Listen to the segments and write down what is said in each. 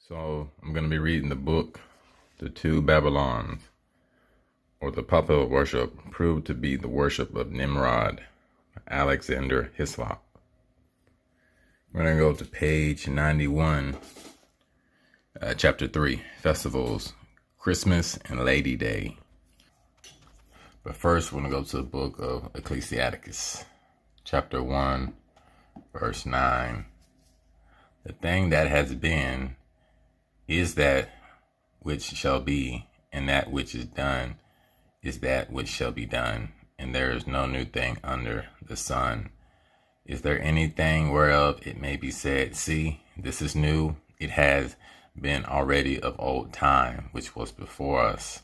So I'm going to be reading the book, The Two Babylons, or the popular worship proved to be the worship of Nimrod, Alexander Hislop. We're going to go to page 91, chapter 3, Festivals, Christmas and Lady Day. But first, we're going to go to the book of Ecclesiasticus, chapter 1, verse 9. The thing that has been is that which shall be, and that which is done is that which shall be done, and there is no new thing under the sun. Is there anything whereof it may be said, see, this is new? It has been already of old time, which was before us.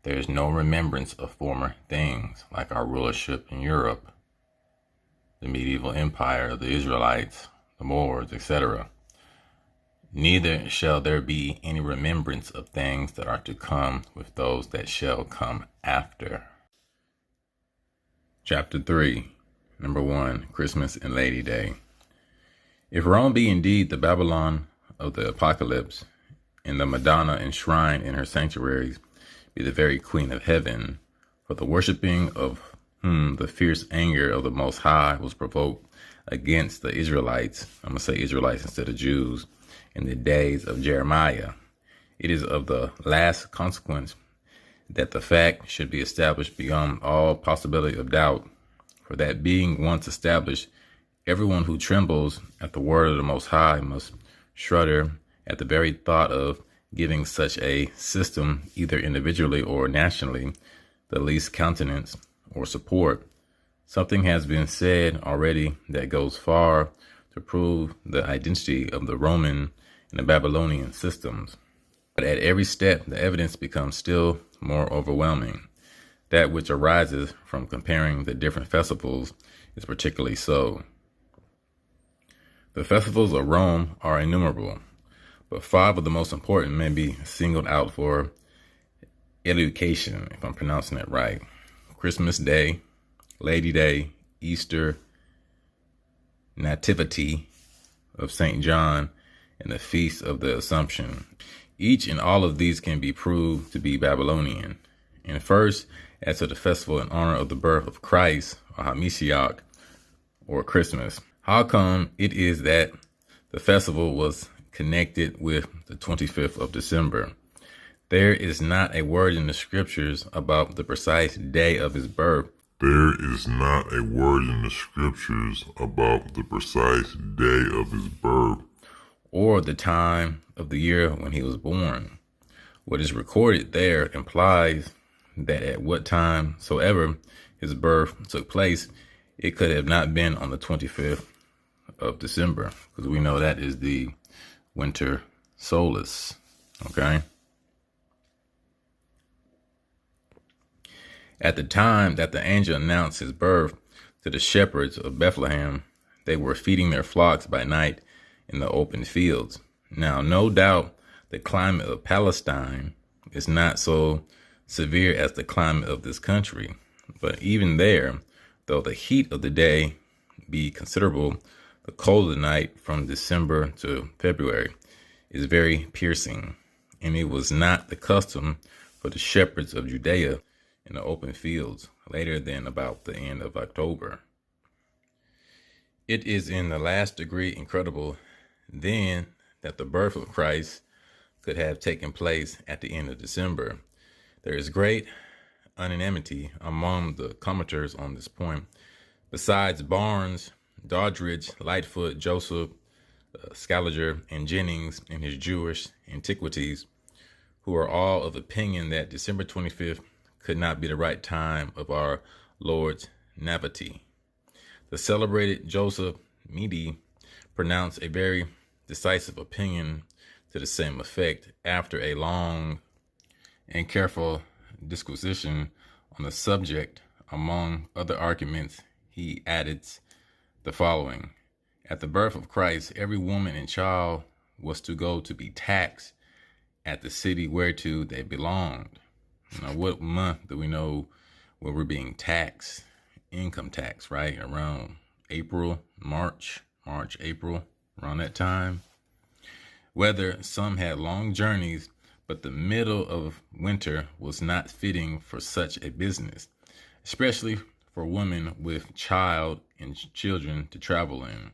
There is no remembrance of former things, like our rulership in Europe, the medieval empire of the Israelites, the Moors, etc. Neither shall there be any remembrance of things that are to come with those that shall come after. Chapter 3, number 1, Christmas and Lady Day. If Rome be indeed the Babylon of the Apocalypse, and the Madonna enshrined in her sanctuaries be the very Queen of Heaven, for the worshipping of whom the fierce anger of the Most High was provoked against the Israelites, I'm going to say Israelites instead of Jews, in the days of Jeremiah, it is of the last consequence that the fact should be established beyond all possibility of doubt. For that being once established, everyone who trembles at the word of the Most High must shudder at the very thought of giving such a system, either individually or nationally, the least countenance or support. Something has been said already that goes far to prove the identity of the Roman and the Babylonian systems. But at every step, the evidence becomes still more overwhelming. That which arises from comparing the different festivals is particularly so. The festivals of Rome are innumerable, but 5 of the most important may be singled out for education, if I'm pronouncing it right. Christmas Day, Lady Day, Easter, Nativity of St. John, and the Feast of the Assumption. Each and all of these can be proved to be Babylonian. And first, as to the festival in honor of the birth of Christ, or HaMashiach, or Christmas. How come it is that the festival was connected with the 25th of December? There is not a word in the scriptures about the precise day of his birth. There is not a word in the scriptures about the precise day of his birth, or the time of the year when he was born. What is recorded there implies that at what time soever his birth took place, it could have not been on the 25th of December, because we know that is the winter solstice, okay? At the time that the angel announced his birth to the shepherds of Bethlehem, they were feeding their flocks by night in the open fields. Now, no doubt the climate of Palestine is not so severe as the climate of this country, but even there, though the heat of the day be considerable, the cold of the night from December to February is very piercing, and it was not the custom for the shepherds of Judea in the open fields later than about the end of October. It is in the last degree incredible then that the birth of Christ could have taken place at the end of December. There is great unanimity among the commentators on this point. Besides Barnes, Doddridge, Lightfoot, Joseph, Scaliger, and Jennings in his Jewish Antiquities, who are all of opinion that December 25th could not be the right time of our Lord's nativity. The celebrated Joseph Medi pronounced a very decisive opinion to the same effect after a long and careful disquisition on the subject. Among other arguments, he added the following: at the birth of Christ, every woman and child was to go to be taxed at the city whereto they belonged. Now, what month do we know where we're being taxed? Income tax, right? Around April, March, April, around that time. whether some had long journeys, but the middle of winter was not fitting for such a business, especially for women with child and children to travel in.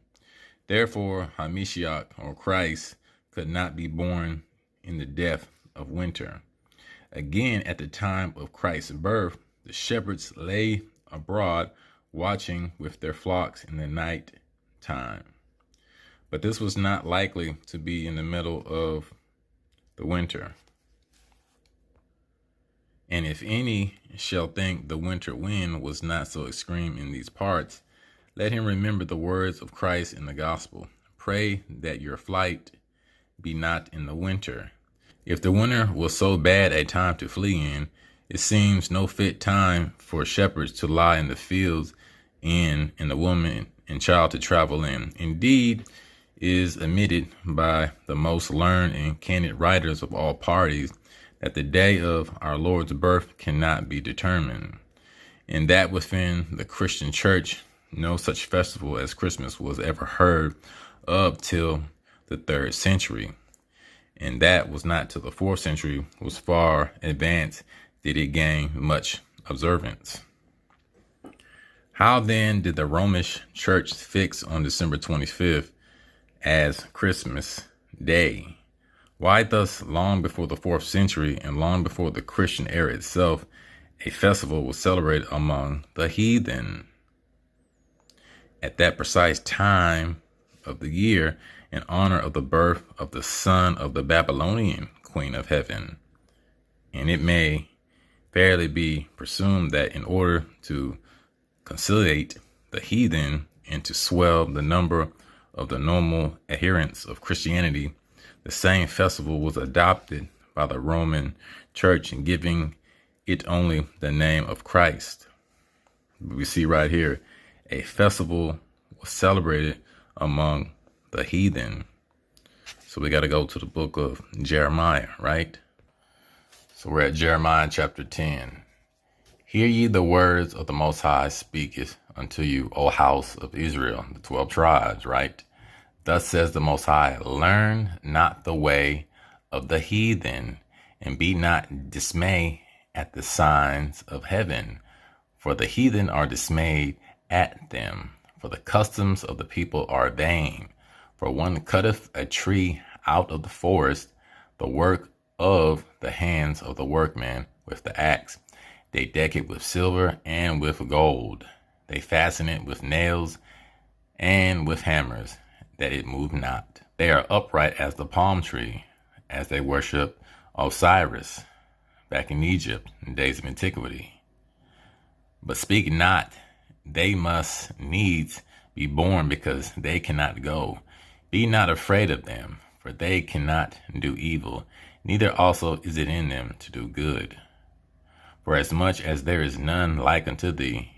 Therefore, Hamashiach, or Christ, could not be born in the depth of winter. Again, at the time of Christ's birth, the shepherds lay abroad, watching with their flocks in the night time. But this was not likely to be in the middle of the winter. And if any shall think the winter wind was not so extreme in these parts, let him remember the words of Christ in the gospel. Pray that your flight be not in the winter. If the winter was so bad a time to flee in, it seems no fit time for shepherds to lie in the fields and the woman and child to travel in. Indeed, is admitted by the most learned and candid writers of all parties that the day of our Lord's birth cannot be determined, and that within the Christian church no such festival as Christmas was ever heard of till the 3rd century, and that was not till the 4th century was far advanced did it gain much observance. How then did the Romish church fix on December 25th as Christmas Day? Why thus long before the 4th century and long before the Christian era itself, a festival was celebrated among the heathen? At that precise time of the year, in honor of the birth of the son of the Babylonian queen of heaven. And it may fairly be presumed that in order to conciliate the heathen and to swell the number of the normal adherents of Christianity, the same festival was adopted by the Roman Church, giving it only the name of Christ. We see right here, a festival was celebrated among the heathen. So we got to go to the book of Jeremiah, right? So we're at Jeremiah chapter 10. Hear ye the words of the Most High speaketh unto you, O house of Israel, the 12 tribes, right? Thus says the Most High, learn not the way of the heathen, and be not dismayed at the signs of heaven. For the heathen are dismayed at them, for the customs of the people are vain. For one cutteth a tree out of the forest, the work of the hands of the workman with the axe. They deck it with silver and with gold. They fasten it with nails and with hammers, that it move not. They are upright as the palm tree, as they worship Osiris back in Egypt in days of antiquity. But speak not, they must needs be born, because they cannot go. Be not afraid of them, for they cannot do evil, neither also is it in them to do good. For as much as there is none like unto thee,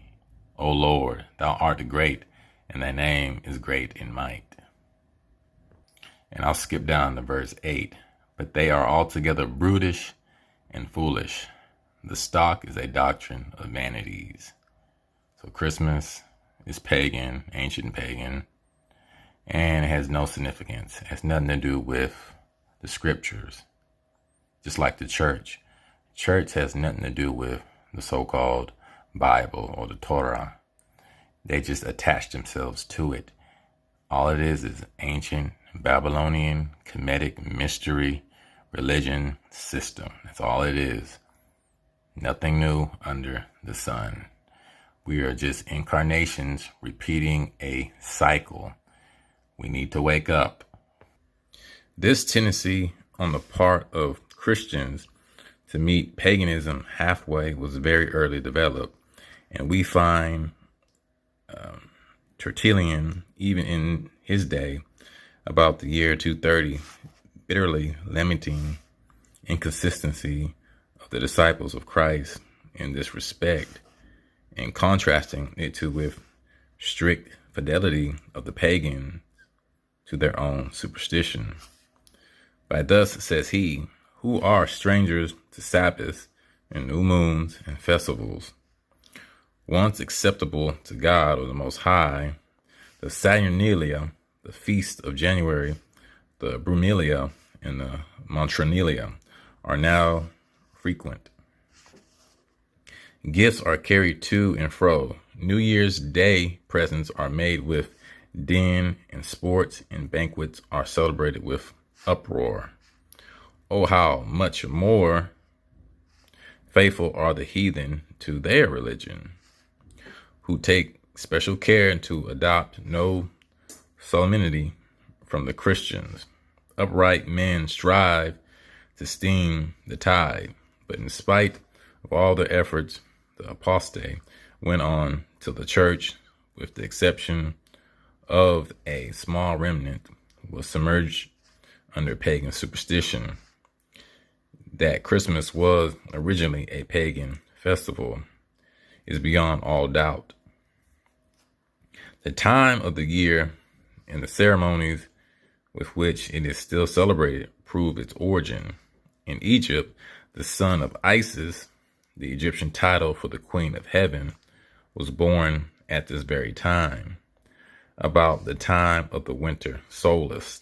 O Lord, thou art great, and thy name is great in might. And I'll skip down to verse 8. But they are altogether brutish and foolish. The stock is a doctrine of vanities. So Christmas is pagan, ancient pagan, and it has no significance. It has nothing to do with the scriptures. Just like the church. Church has nothing to do with the so-called Bible or the Torah. They just attach themselves to it. All it is ancient Babylonian, Kemetic mystery, religion system. That's all it is. Nothing new under the sun. We are just incarnations repeating a cycle. We need to wake up. This tendency on the part of Christians to meet paganism halfway was very early developed. And we find Tertullian, even in his day, about the year 230, bitterly lamenting inconsistency of the disciples of Christ in this respect, and contrasting it with strict fidelity of the pagan to their own superstition. By thus says he, who are strangers to Sabbaths and new moons and festivals, once acceptable to God or the Most High, the Saturnalia, the feast of January, the Brumalia, and the Saturnalia are now frequent. Gifts are carried to and fro. New Year's Day presents are made with din, and sports and banquets are celebrated with uproar. Oh, how much more faithful are the heathen to their religion, who take special care to adopt no solemnity from the Christians. Upright men strive to stem the tide, but in spite of all their efforts, the apostate went on till the church, with the exception of a small remnant, was submerged under pagan superstition. That Christmas was originally a pagan festival is beyond all doubt. The time of the year and the ceremonies with which it is still celebrated prove its origin. In Egypt, the son of Isis, the Egyptian title for the Queen of Heaven, was born at this very time, about the time of the winter solstice.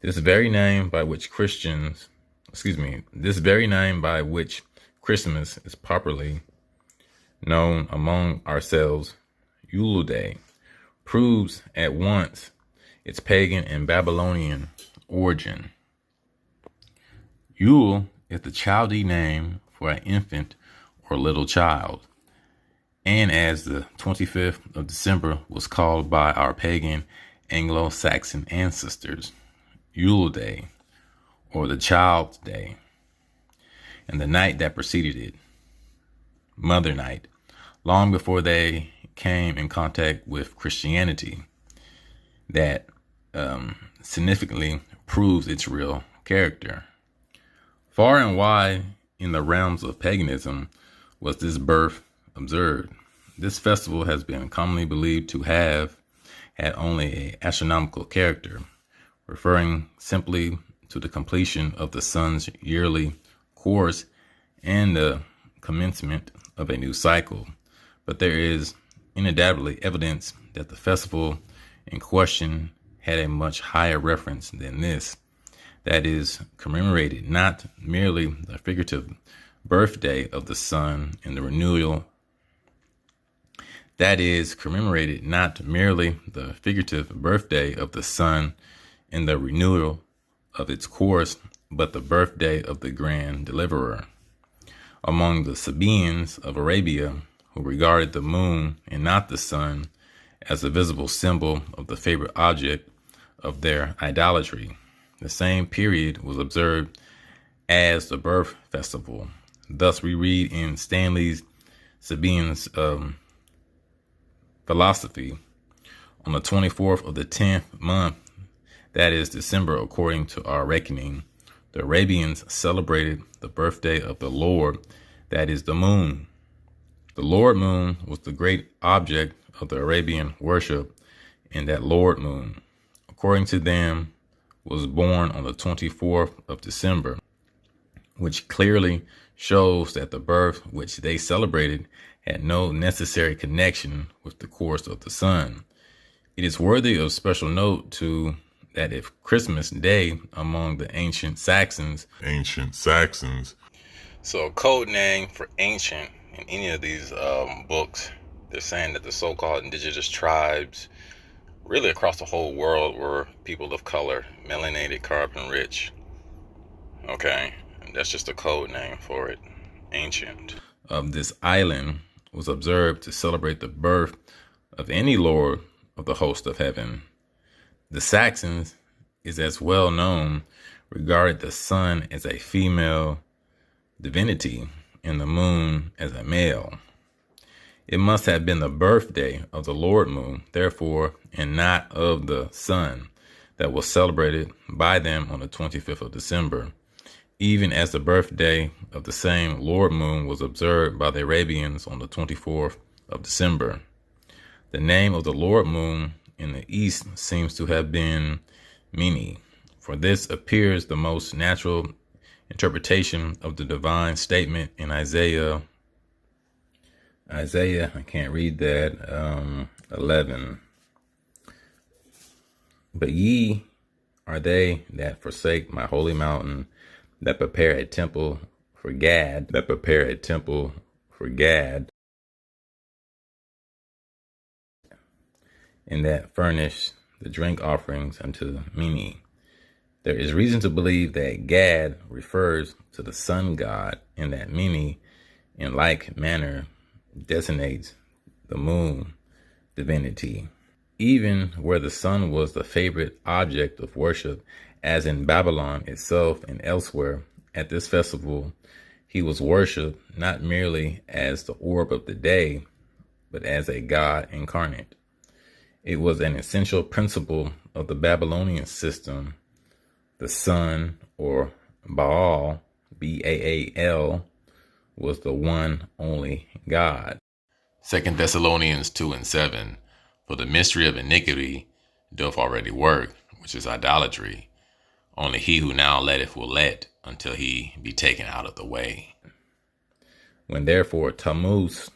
This very name by which Christmas is properly known among ourselves, Yule Day, proves at once its pagan and Babylonian origin. Yule is the Chaldean name for an infant or little child, and as the 25th of December was called by our pagan Anglo-Saxon ancestors, Yule Day, or the Child's Day, and the night that preceded it, Mother Night, long before they came in contact with Christianity, that significantly proves its real character. Far and wide in the realms of paganism was this birth observed. This festival has been commonly believed to have had only an astronomical character, referring simply to the completion of the sun's yearly course and the commencement of a new cycle. But there is undoubtedly evidence that the festival in question had a much higher reference than this, that is, commemorated not merely the figurative birthday of the sun in the renewal of its course, but the birthday of the grand deliverer. Among the Sabaeans of Arabia, who regarded the moon and not the sun as a visible symbol of the favorite object of their idolatry, the same period was observed as the birth festival. Thus we read in Stanley's Sabaeans philosophy, on the 24th of the 10th month, that is December according to our reckoning, the Arabians celebrated the birthday of the Lord, that is the moon. The Lord moon was the great object of the Arabian worship, and that Lord moon, according to them, was born on the 24th of December, which clearly shows that the birth which they celebrated had no necessary connection with the course of the sun. It is worthy of special note, too, that if Christmas Day among the ancient Saxons, so a code name for ancient in any of these books, they're saying that the so-called indigenous tribes really across the whole world were people of color, melanated, carbon rich. Okay, that's just a code name for it, ancient. Of this island was observed to celebrate the birth of any lord of the host of heaven. The Saxons is as well known, regarded the sun as a female divinity and the moon as a male. It must have been the birthday of the Lord moon, therefore, and not of the sun, that was celebrated by them on the 25th of December, even as the birthday of the same Lord moon was observed by the Arabians on the 24th of December. The name of the Lord moon in the east seems to have been Mini, for this appears the most natural interpretation of the divine statement in Isaiah, I can't read that, 11. But ye are they that forsake my holy mountain, that prepare a temple for Gad, and that furnish the drink offerings unto Mene. There is reason to believe that Gad refers to the sun god, and that Mene, in like manner, designates the moon divinity. Even where the sun was the favorite object of worship, as in Babylon itself and elsewhere, at this festival he was worshipped not merely as the orb of the day, but as a god incarnate. It was an essential principle of the Babylonian system. The sun, or Baal, Baal, was the one only God. 2 Thessalonians 2:7, for the mystery of iniquity doth already work, which is idolatry. Only he who now letteth will let until he be taken out of the way. When therefore Tammuz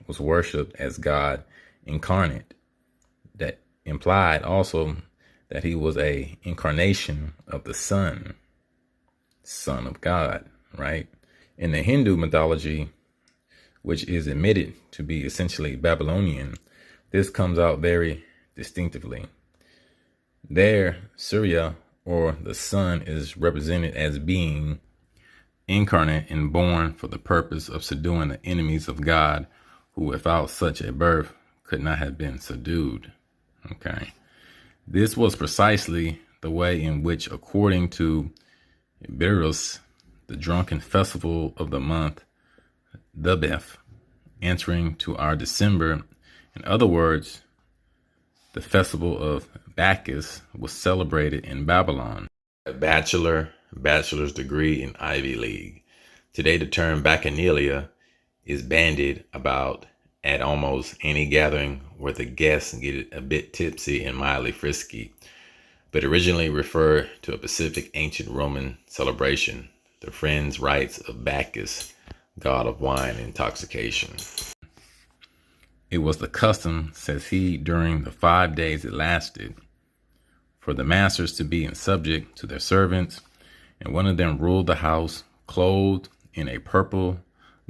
was worshipped as God incarnate, that implied also that he was a incarnation of the Son of God, right? In the Hindu mythology, which is admitted to be essentially Babylonian, this comes out very distinctively. There, Surya, or the sun, is represented as being incarnate and born for the purpose of subduing the enemies of God, who without such a birth could not have been subdued. Okay. This was precisely the way in which, according to Berus, the drunken festival of the month Debeth, entering to our December, in other words, the festival of Bacchus, was celebrated in Babylon. A bachelor's degree in Ivy League. Today, the term Bacchanalia is bandied about at almost any gathering where the guests get a bit tipsy and mildly frisky, but originally referred to a specific ancient Roman celebration, the friends' rites of Bacchus, god of wine and intoxication. It was the custom, says he, during the 5 days it lasted, for the masters to be in subject to their servants, and one of them ruled the house, clothed in a purple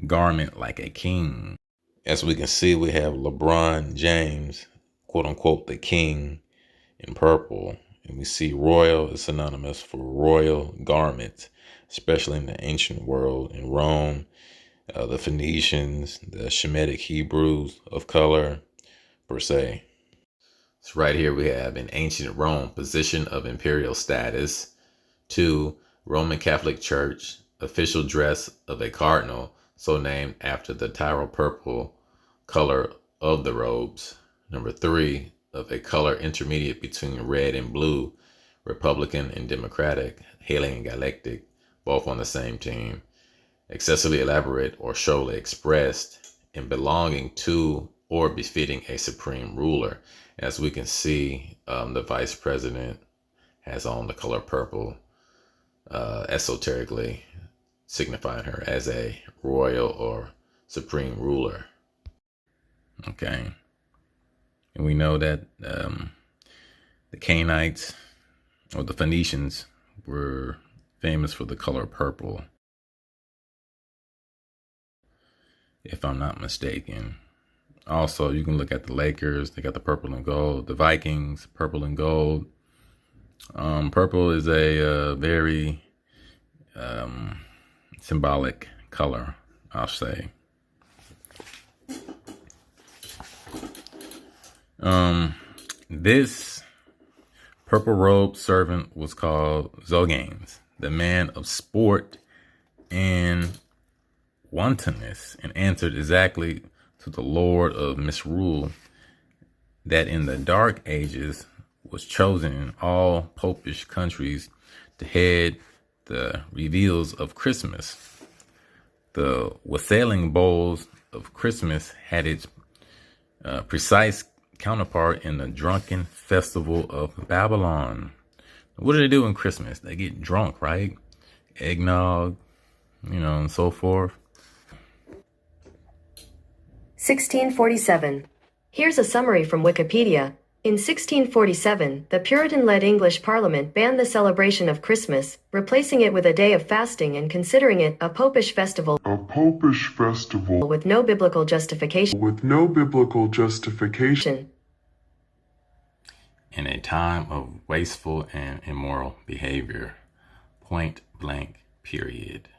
garment like a king. As we can see, we have LeBron James, quote unquote, the king in purple. And we see royal is synonymous for royal garments, especially in the ancient world. In Rome, the Phoenicians, the Shemitic Hebrews of color, per se. So right here we have in ancient Rome, position of imperial status. 2, Roman Catholic Church, official dress of a cardinal, so named after the Tyrol purple color of the robes. Number 3, of a color intermediate between red and blue, Republican and Democratic, hailing and galactic, both on the same team. Excessively elaborate or showily expressed in belonging to or befitting a supreme ruler. As we can see, the vice president has on the color purple, esoterically signifying her as a royal or supreme ruler. Okay. And we know that the Canaanites or the Phoenicians were famous for the color purple, if I'm not mistaken. Also, you can look at the Lakers. They got the purple and gold. The Vikings, purple and gold. Purple is a very symbolic color, I'll say. This purple robed servant was called Zoganes, the man of sport and wantonness, and answered exactly to the Lord of Misrule that in the dark ages was chosen in all popish countries to head the reveals of Christmas. The wassailing bowls of Christmas had its precise counterpart in the drunken festival of Babylon. What do they do in Christmas? They get drunk, right? Eggnog, and so forth. 1647. Here's a summary from Wikipedia. In 1647, the Puritan-led English Parliament banned the celebration of Christmas, replacing it with a day of fasting and considering it a popish festival with no biblical justification. In a time of wasteful and immoral behavior. Point blank, period.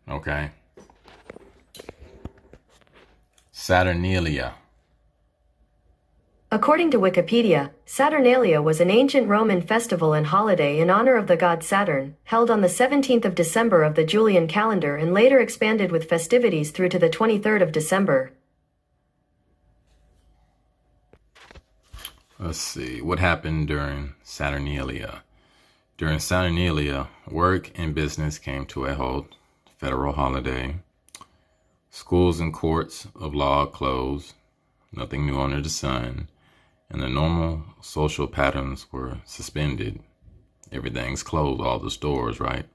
Okay? Saturnalia. According to Wikipedia, Saturnalia was an ancient Roman festival and holiday in honor of the god Saturn, held on the 17th of December of the Julian calendar and later expanded with festivities through to the 23rd of December. Let's see. What happened during Saturnalia? During Saturnalia, work and business came to a halt, federal holiday. Schools and courts of law closed, nothing new under the sun, and the normal social patterns were suspended. Everything's closed, all the stores, right?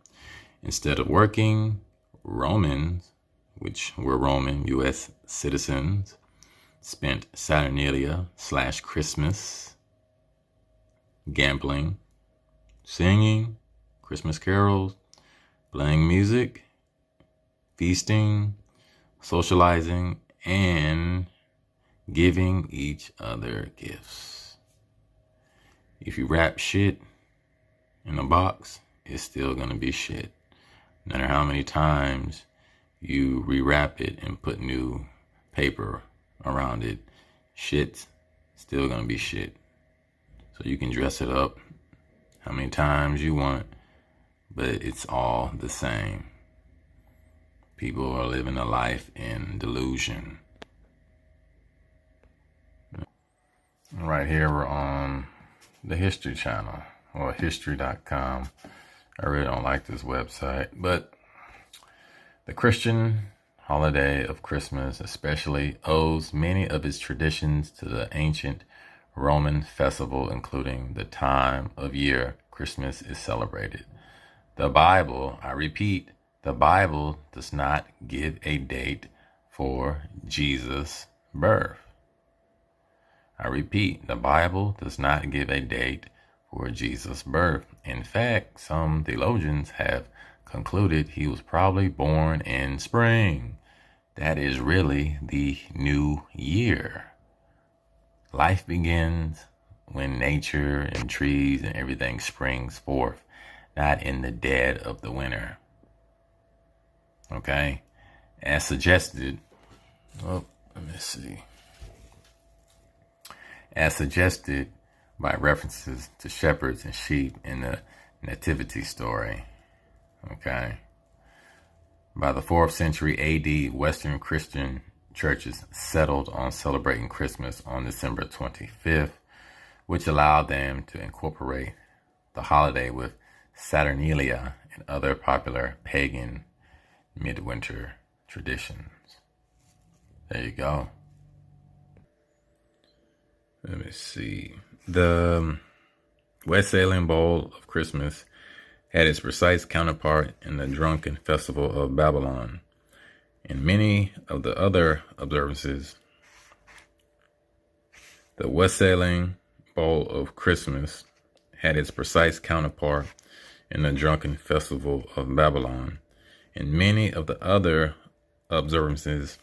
Instead of working, Romans, which were Roman U.S. citizens, spent Saturnalia/Christmas gambling, singing Christmas carols, playing music, feasting, socializing, and giving each other gifts. If you wrap shit in a box, it's still gonna be shit. No matter how many times you rewrap it and put new paper around it, shit's still gonna be shit. So you can dress it up how many times you want, but it's all the same. People are living a life in delusion. Right here we're on the History Channel, or history.com. I really don't like this website, but the Christian holiday of Christmas especially owes many of its traditions to the ancient Roman festival, including the time of year Christmas is celebrated. The Bible, I repeat, the Bible does not give a date for Jesus' birth. I repeat, the Bible does not give a date for Jesus' birth. In fact, some theologians have concluded he was probably born in spring. That is really the new year. Life begins when nature and trees and everything springs forth, not in the dead of the winter. Okay? As suggested, let me see. As suggested by references to shepherds and sheep in the nativity story. Okay? By the 4th century AD, Western Christian churches settled on celebrating Christmas on December 25th, which allowed them to incorporate the holiday with Saturnalia and other popular pagan midwinter traditions. There you go. Let me see. The Wassailian Bowl of Christmas had its precise counterpart in the drunken festival of Babylon. In many of the other observances, the Wassailian Bowl of Christmas had its precise counterpart in the drunken festival of Babylon. In many of the other observances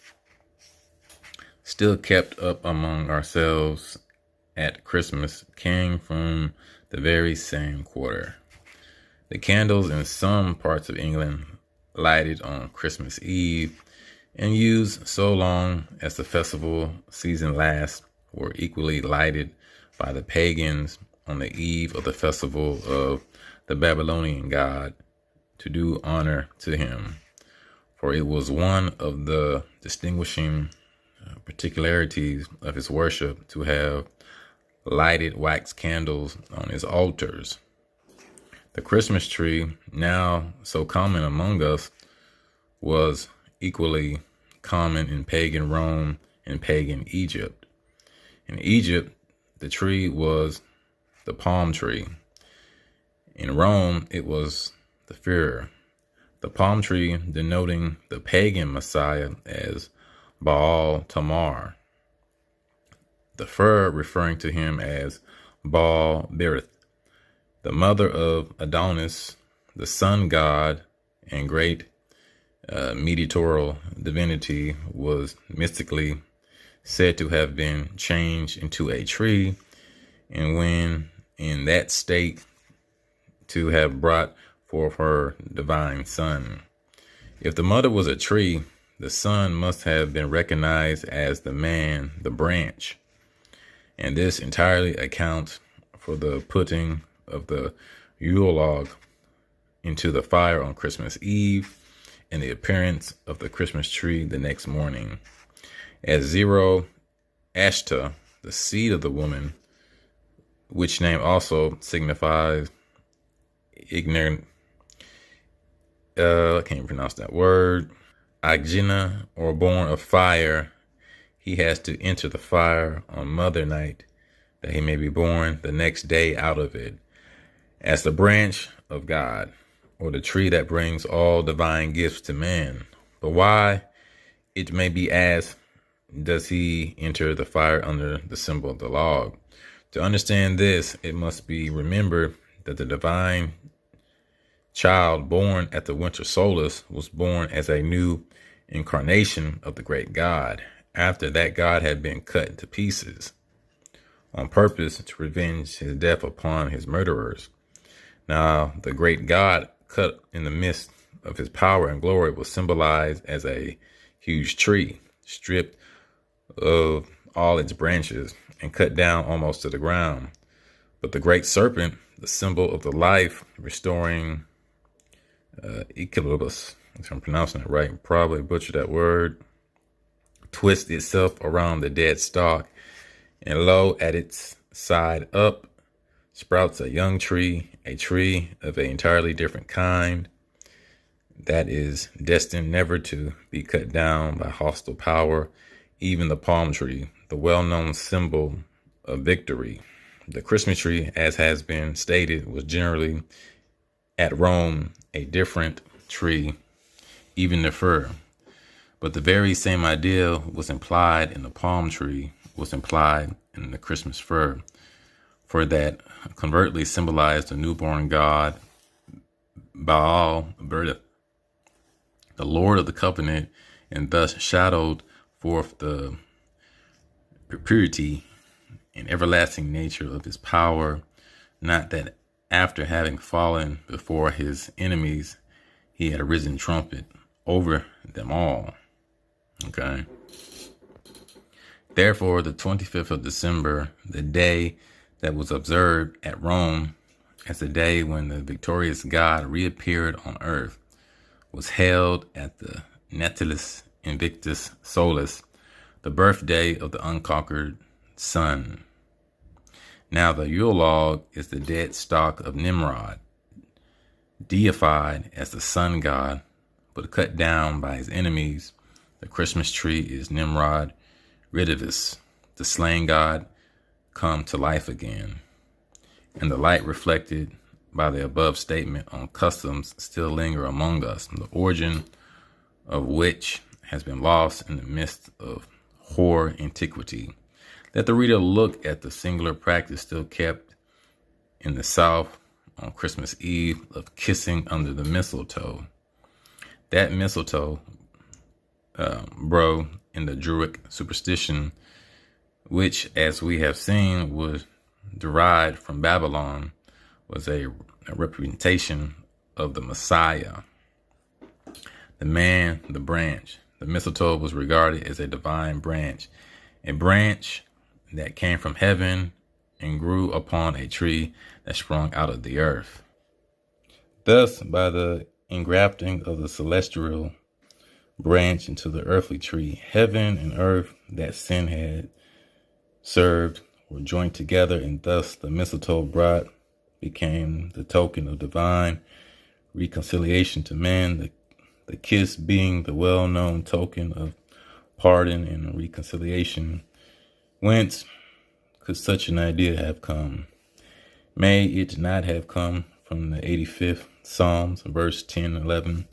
still kept up among ourselves at Christmas came from the very same quarter. The candles in some parts of England lighted on Christmas Eve and used so long as the festival season lasts were equally lighted by the pagans on the eve of the festival of the Babylonian god to do honor to him. For it was one of the distinguishing particularities of his worship to have lighted wax candles on his altars. The Christmas tree, now so common among us, was equally common in pagan Rome and pagan Egypt. In Egypt, the tree was the palm tree. In Rome, it was the fir, the palm tree denoting the pagan Messiah as Baal Tamar. the fir referring to him as Baal Berith, the mother of Adonis, the sun god and great mediatorial divinity, was mystically said to have been changed into a tree, and when in that state to have brought forth her divine son. If the mother was a tree, the son must have been recognized as the man, the branch, and this entirely accounts for the putting of the Yule log into the fire on Christmas Eve and the appearance of the Christmas tree the next morning. As Zero Ashta, the seed of the woman, which name also signifies ignorant, I can't pronounce that word, Agina, or born of fire, he has to enter the fire on Mother Night, that he may be born the next day out of it, as the branch of God, or the tree that brings all divine gifts to man. But why, it may be asked, does he enter the fire under the symbol of the log? To understand this, it must be remembered that the divine child born at the winter solstice was born as a new incarnation of the great God, after that God had been cut to pieces on purpose to revenge his death upon his murderers. Now, the great God, cut in the midst of his power and glory, was symbolized as a huge tree, stripped of all its branches and cut down almost to the ground. But the great serpent, the symbol of the life restoring Equilibus, if I'm pronouncing it right, probably butchered that word, twists itself around the dead stalk, and lo, at its side up sprouts a young tree, a tree of an entirely different kind that is destined never to be cut down by hostile power, even the palm tree, the well-known symbol of victory. The Christmas tree, as has been stated, was generally at Rome a different tree, even the fir. But the very same idea was implied in the palm tree, was implied in the Christmas fir, for that covertly symbolized the newborn god Baal Berith, the Lord of the covenant, and thus shadowed forth the purity and everlasting nature of his power, not that after having fallen before his enemies, he had a risen trumpet over them all. Okay. Therefore, the 25th of December, the day that was observed at Rome as the day when the victorious God reappeared on earth, was held at the Natalis Invictus Solis, the birthday of the unconquered sun. Now the Yule log is the dead stock of Nimrod, deified as the sun god, but cut down by his enemies. The Christmas tree is Nimrod Redivus, the slain god, come to life again. And the light reflected by the above statement on customs still linger among us, the origin of which has been lost in the midst of hoar antiquity. Let the reader look at the singular practice still kept in the South on Christmas Eve of kissing under the mistletoe. That mistletoe, in the Druidic superstition, which, as we have seen, was derived from Babylon, was a representation of the Messiah, the man, the branch. The mistletoe was regarded as a divine branch, a branch that came from heaven and grew upon a tree that sprung out of the earth. Thus, by the engrafting of the celestial branch into the earthly tree, heaven and earth that sin had served were joined together, and thus the mistletoe brought became the token of divine reconciliation to man, the kiss being the well-known token of pardon and reconciliation. Whence could such an idea have come? May it not have come from the 85th Psalms, verse 10 and 11.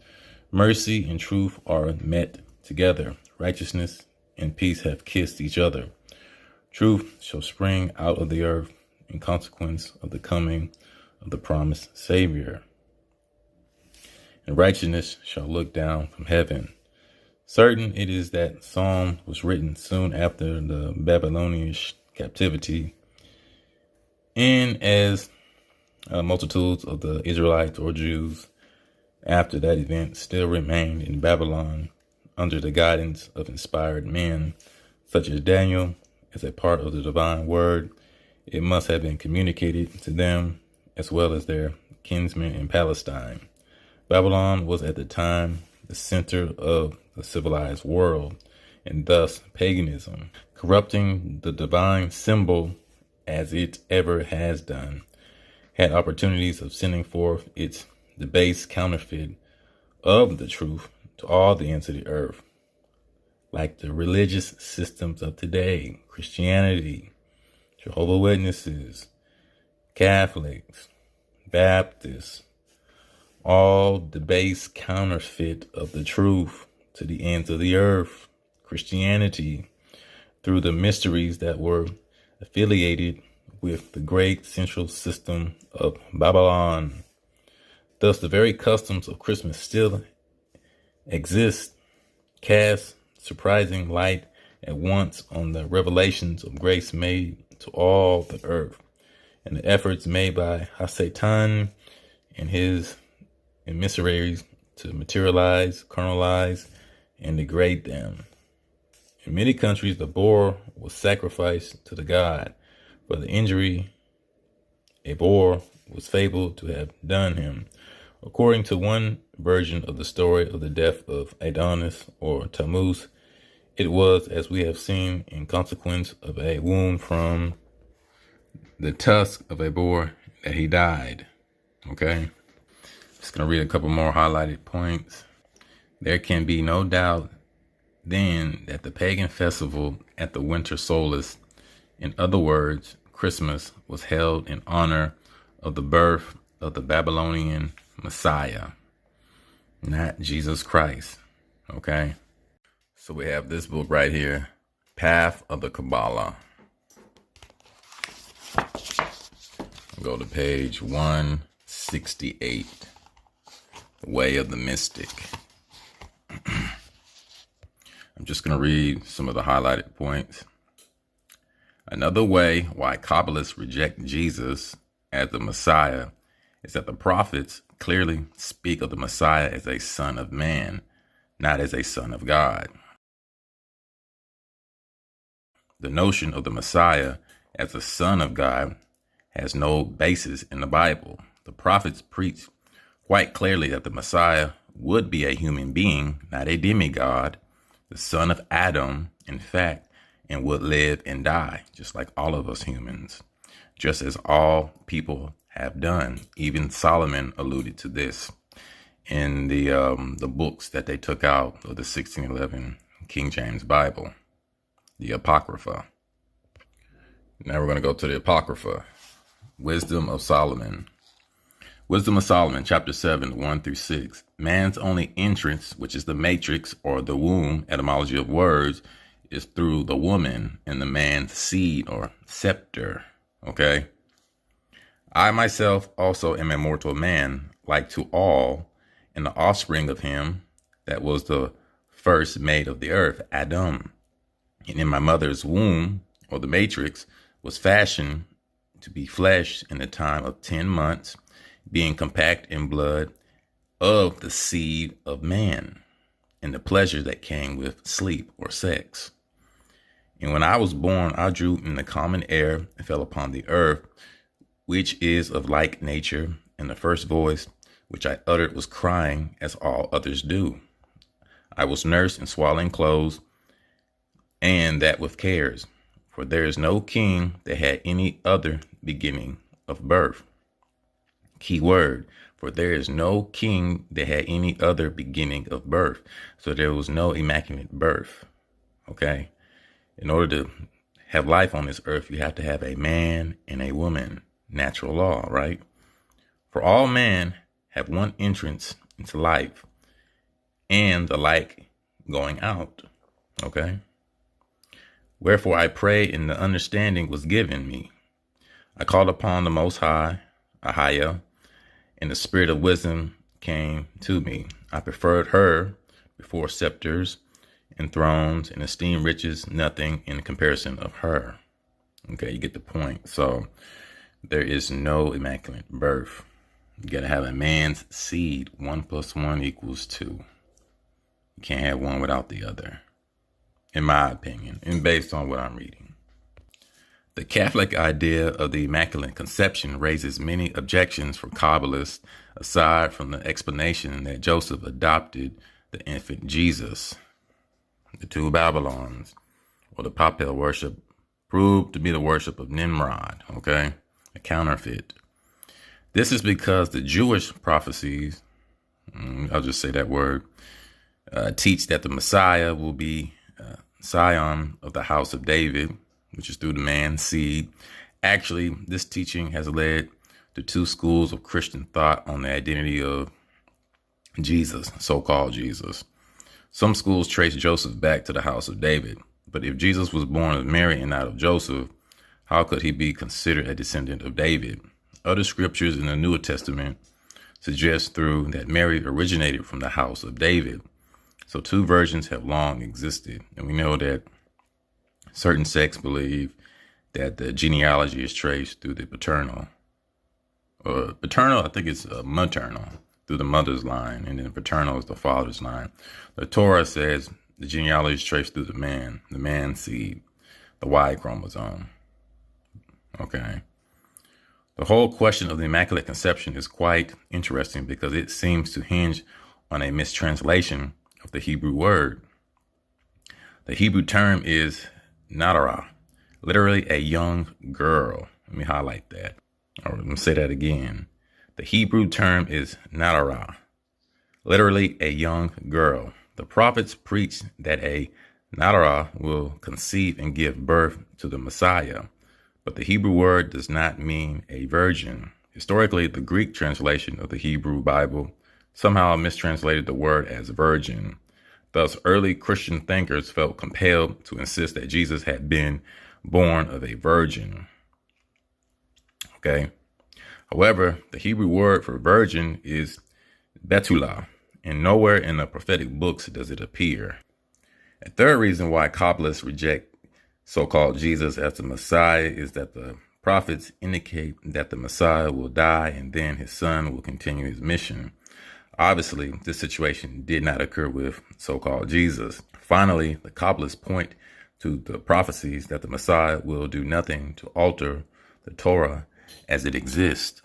Mercy and truth are met together. Righteousness and peace have kissed each other. Truth shall spring out of the earth in consequence of the coming of the promised Savior. And righteousness shall look down from heaven. Certain it is that Psalm was written soon after the Babylonian captivity, and as multitudes of the Israelites or Jews after that event still remained in Babylon under the guidance of inspired men, such as Daniel, as a part of the divine word, it must have been communicated to them as well as their kinsmen in Palestine. Babylon was at the time the center of the civilized world, and thus paganism, corrupting the divine symbol as it ever has done, had opportunities of sending forth its debased counterfeit of the truth to all the ends of the earth. Like the religious systems of today, Christianity, Jehovah's Witnesses, Catholics, Baptists, all debased counterfeit of the truth to the ends of the earth. Christianity, through the mysteries that were affiliated with the great central system of Babylon. Thus, the very customs of Christmas still exist, cast surprising light at once on the revelations of grace made to all the earth, and the efforts made by Satan and his emissaries to materialize, carnalize, and degrade them. In many countries, the boar was sacrificed to the god for the injury a boar was fabled to have done him. According to one version of the story of the death of Adonis or Tammuz, it was, as we have seen, in consequence of a wound from the tusk of a boar that he died. Okay? Just going to read a couple more highlighted points. There can be no doubt then that the pagan festival at the winter solstice, in other words, Christmas, was held in honor of the birth of the Babylonian Messiah, not Jesus Christ. Okay? So we have this book right here, Path of the Kabbalah. Go to page 168, The Way of the Mystic. I'm just going to read some of the highlighted points. Another way why Kabbalists reject Jesus as the Messiah is that the prophets clearly speak of the Messiah as a son of man, not as a son of God. The notion of the Messiah as a son of God has no basis in the Bible. The prophets preach quite clearly that the Messiah would be a human being, not a demigod, the son of Adam, in fact, and would live and die, just like all of us humans, just as all people have done. Even Solomon alluded to this in the books that they took out of the 1611 King James Bible, the Apocrypha. Now we're going to go to the Apocrypha. Wisdom of Solomon. Wisdom of Solomon, chapter 7, 1-6. Man's only entrance, which is the matrix or the womb, etymology of words, is through the woman and the man's seed or scepter. Okay? I myself also am a mortal man, like to all, and the offspring of him that was the first made of the earth, Adam. And in my mother's womb, or the matrix, was fashioned to be flesh in the time of 10 months, being compact in blood of the seed of man, and the pleasure that came with sleep or sex. And when I was born, I drew in the common air and fell upon the earth, which is of like nature, and the first voice which I uttered was crying, as all others do. I was nursed in swaddling clothes, and that with cares, for there is no king that had any other beginning of birth. Key word, for there is no king that had any other beginning of birth. So there was no immaculate birth. Okay? In order to have life on this earth, you have to have a man and a woman. Natural law, right? For all men have one entrance into life, and the like going out. Okay? Wherefore I prayed, and the understanding was given me. I called upon the Most High, Ahia, and the spirit of wisdom came to me. I preferred her before scepters and thrones, and esteemed riches nothing in comparison of her. Okay, you get the point. So there is no immaculate birth. You got to have a man's seed. 1 + 1 = 2. You can't have one without the other, in my opinion, and based on what I'm reading. The Catholic idea of the Immaculate Conception raises many objections for Kabbalists, aside from the explanation that Joseph adopted the infant Jesus. The two Babylons, or the Papal worship, proved to be the worship of Nimrod, okay? A counterfeit. This is because the Jewish prophecies, I'll just say that word, teach that the Messiah will be scion of the house of David, which is through the man's seed. Actually, this teaching has led to two schools of Christian thought on the identity of Jesus, so-called Jesus. Some schools trace Joseph back to the house of David, but if Jesus was born of Mary and not of Joseph, how could he be considered a descendant of David? Other scriptures in the New Testament suggest through that Mary originated from the house of David. So two versions have long existed, and we know that certain sects believe that the genealogy is traced through the paternal, I think it's maternal, through the mother's line, and then paternal is the father's line. The Torah says the genealogy is traced through the man's seed, the Y chromosome. Okay. The whole question of the Immaculate Conception is quite interesting because it seems to hinge on a mistranslation of the Hebrew word. The Hebrew term is Nadarah, literally a young girl. Let me highlight that. Or let me say that again. The Hebrew term is Nadarah, literally a young girl. The prophets preach that a Nadarah will conceive and give birth to the Messiah, but the Hebrew word does not mean a virgin. Historically, the Greek translation of the Hebrew Bible somehow mistranslated the word as virgin. Thus, early Christian thinkers felt compelled to insist that Jesus had been born of a virgin. Okay. However, the Hebrew word for virgin is Betula, and nowhere in the prophetic books does it appear. A third reason why Kabbalists reject so-called Jesus as the Messiah is that the prophets indicate that the Messiah will die and then his son will continue his mission. Obviously, this situation did not occur with so-called Jesus. Finally, the Kabbalists point to the prophecies that the Messiah will do nothing to alter the Torah as it exists.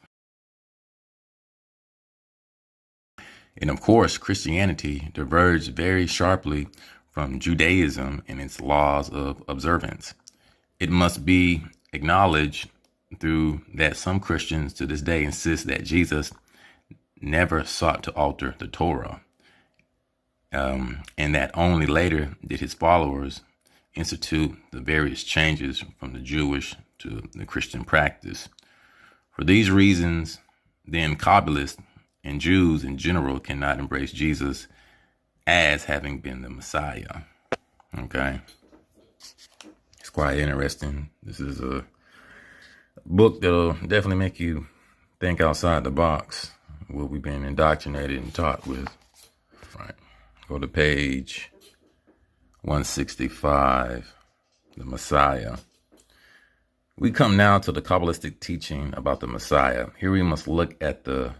And of course, Christianity diverged very sharply from Judaism in its laws of observance. It must be acknowledged through that some Christians to this day insist that Jesus never sought to alter the Torah, and that only later did his followers institute the various changes from the Jewish to the Christian practice. For these reasons, then Kabbalists and Jews in general cannot embrace Jesus as having been the Messiah. Okay. It's quite interesting. This is a book that'll definitely make you think outside the box, what we've been indoctrinated and taught with. Right. Go to page 165, the Messiah. We come now to the Kabbalistic teaching about the Messiah. Here we must look at the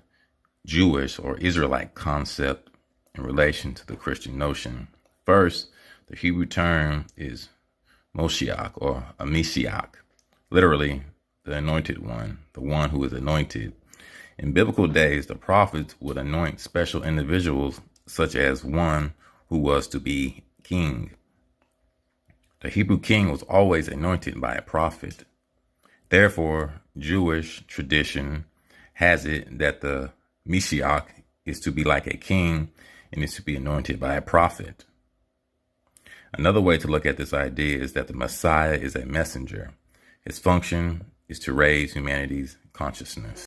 Jewish or Israelite concept in relation to the Christian notion. First, the Hebrew term is Moshiach or Ameshiach, literally the anointed one, the one who is anointed. In biblical days, the prophets would anoint special individuals, such as one who was to be king. The Hebrew king was always anointed by a prophet. Therefore, Jewish tradition has it that the Mashiach is to be like a king and is to be anointed by a prophet. Another way to look at this idea is that the Messiah is a messenger. His function is to raise humanity's consciousness.